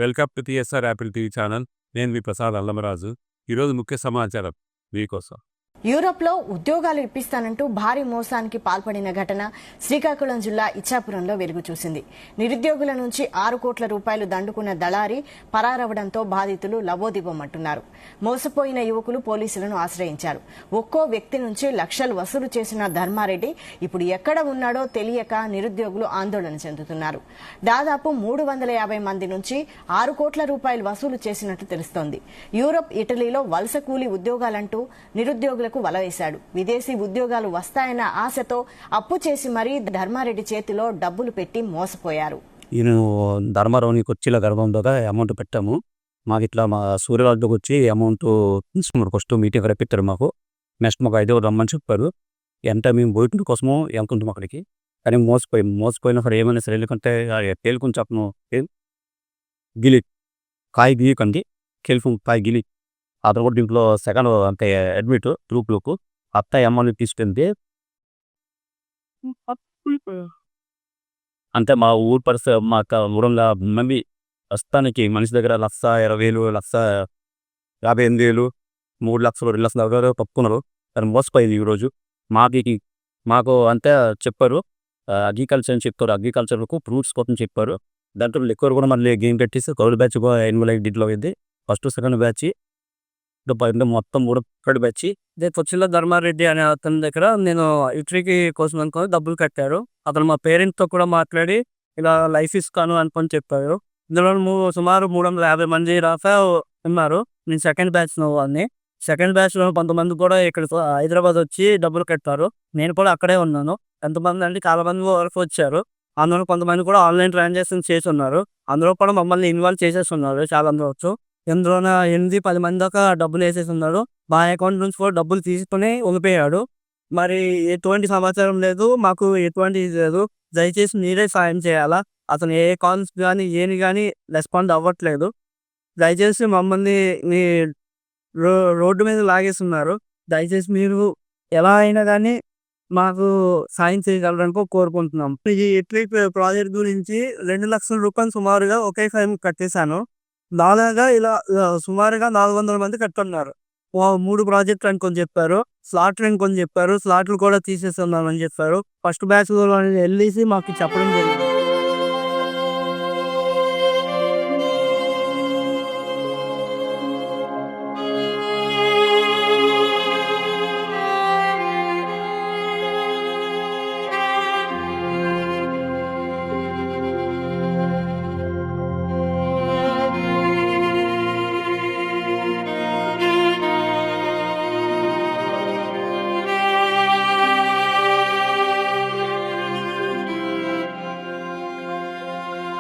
Welcome to TSR Apple TV channel. నేను మీ ప్రసాద్ అల్లమరాజు. ఈరోజు ముఖ్య సమాచారం మీకోసం. యూరోప్లో ఉద్యోగాలు ఇప్పిస్తానంటూ భారీ మోసానికి పాల్పడిన ఘటన శ్రీకాకుళం జిల్లా ఇచ్చాపురంలో వెలుగు చూసింది. నిరుద్యోగుల నుంచి 6 కోట్ల రూపాయలు దండుకున్న దళారి పరారవడంతో బాధితులు లబోదిబోమంటున్నారు. మోసపోయిన యువకులు పోలీసులను ఆశ్రయించారు. ఒక్కో వ్యక్తి నుంచి లక్షలు వసూలు చేసిన ధర్మారెడ్డి ఇప్పుడు ఎక్కడ ఉన్నాడో తెలియక నిరుద్యోగులు ఆందోళన చెందుతున్నారు. దాదాపు 350 మంది నుంచి 6 కోట్ల రూపాయలు వసూలు చేసినట్లు తెలుస్తోంది. యూరోప్, ఇటలీలో వలస కూలీ ఉద్యోగాలంటూ నిరుద్యోగుల వలవేశాడు. విదేశీ ఉద్యోగాలు వస్తాయన్న ఆశతో అప్పు చేసి మరీ ధర్మారెడ్డి చేతిలో డబ్బులు పెట్టి మోసపోయారు. నేను ధర్మారావుని కొచ్చిల గర్భంతో అమౌంట్ పెట్టాము. మాకు ఇట్లా మా సూర్యరాజుకి వచ్చి అమౌంట్ తీసుకున్నారు. ఫస్ట్ మీటింగ్ అక్కడ పెట్టారు. మాకు నెక్స్ట్ మాకు 5 రమ్మని చెప్పారు. ఎంత మేము బయట కోసము వెళ్తుంటాం అక్కడికి. కానీ మోసపోయినా సరే ఏమైనా సరే, ఎందుకంటే తేలుకొని చెప్పను గిలి కాయ గీయకండి కెలుపు కాయ గిలి అతను కూడా దీంట్లో సెకండ్ అంటే అడ్మిట్ గ్రూప్లోకి అత్త అమౌంట్ తీసుకెళ్తే అంటే మా ఊరు పరిస్థితి మా 300 మంది ప్రస్తుతానికి మనిషి దగ్గర 1,20,000 1,58,000 3 లక్షలు 2 లక్షల దగ్గర పప్పుకున్నారు. దాన్ని మోసపోయింది. ఈరోజు మాకు అంతే చెప్పారు. అగ్రికల్చర్ అని చెప్తారు. అగ్రికల్చర్కు ఫ్రూట్స్ కోసం చెప్పారు. దాంట్లో ఎక్కువ కూడా మళ్ళీ గేమ్ పెట్టేసి కౌలు బ్యాచ్ ఎన్వల్ డిట్లో అయింది. ఫస్ట్ సెకండ్ బ్యాచ్ మొత్తం 3 బ్యాచ్. కొచ్చిల ధర్మారెడ్డి అనే అతని దగ్గర నేను ఇటలీకి కోసం అనుకుని డబ్బులు కట్టారు. అతను మా పేరెంట్స్తో కూడా మాట్లాడి ఇలా లైఫ్ ఇస్తాను అనుకొని చెప్పారు. ఇందులో సుమారు 350 మంది దాకా ఉన్నారు. నేను సెకండ్ బ్యాచ్ వాళ్ళని. సెకండ్ బ్యాచ్లో కొంతమంది కూడా ఇక్కడ హైదరాబాద్ వచ్చి డబ్బులు కట్టారు. నేను కూడా అక్కడే ఉన్నాను. ఎంతమంది అంటే చాలా మంది వరకు వచ్చారు. అందులో కొంతమంది కూడా ఆన్లైన్ ట్రాన్సాక్షన్ చేసి ఉన్నారు. అందులో కూడా మమ్మల్ని ఇన్వాల్వ్ చేసేస్తున్నారు. చాలా మంది వచ్చు. ఇందులోన 8-10 మంది దాకా డబ్బులు వేసేసి ఉన్నారు. మా అకౌంట్ నుంచి కూడా డబ్బులు తీసుకుని వెళ్ళిపోయాడు. మరి ఎటువంటి సమాచారం లేదు, మాకు ఎటువంటి ఇది లేదు. దయచేసి మీరే సాయం చేయాలా. అతను ఏ కాల్స్ కానీ ఏని కానీ రెస్పాండ్ అవ్వట్లేదు. దయచేసి మమ్మల్ని మీ రోడ్డు మీద లాగేస్తున్నారు. దయచేసి మీరు ఎలా అయినా కానీ మాకు సాయం చేయగలరని కోరుకుంటున్నాం. ఈ ఇటలీ ప్రాజెక్ట్ గురించి 2 లక్షల రూపాయలు సుమారుగా ఒకే టైం కట్టేశాను. దాదాగా ఇలా సుమారుగా 400 మంది కట్టున్నారు. 3 ప్రాజెక్టులు అనుకొని చెప్పారు. స్లాట్లు అనుకొని చెప్పారు. స్లాట్లు కూడా తీసేస్తున్నామని చెప్పారు. ఫస్ట్ బ్యాచ్ వెళ్ళేసి మాకు చెప్పడం జరిగింది.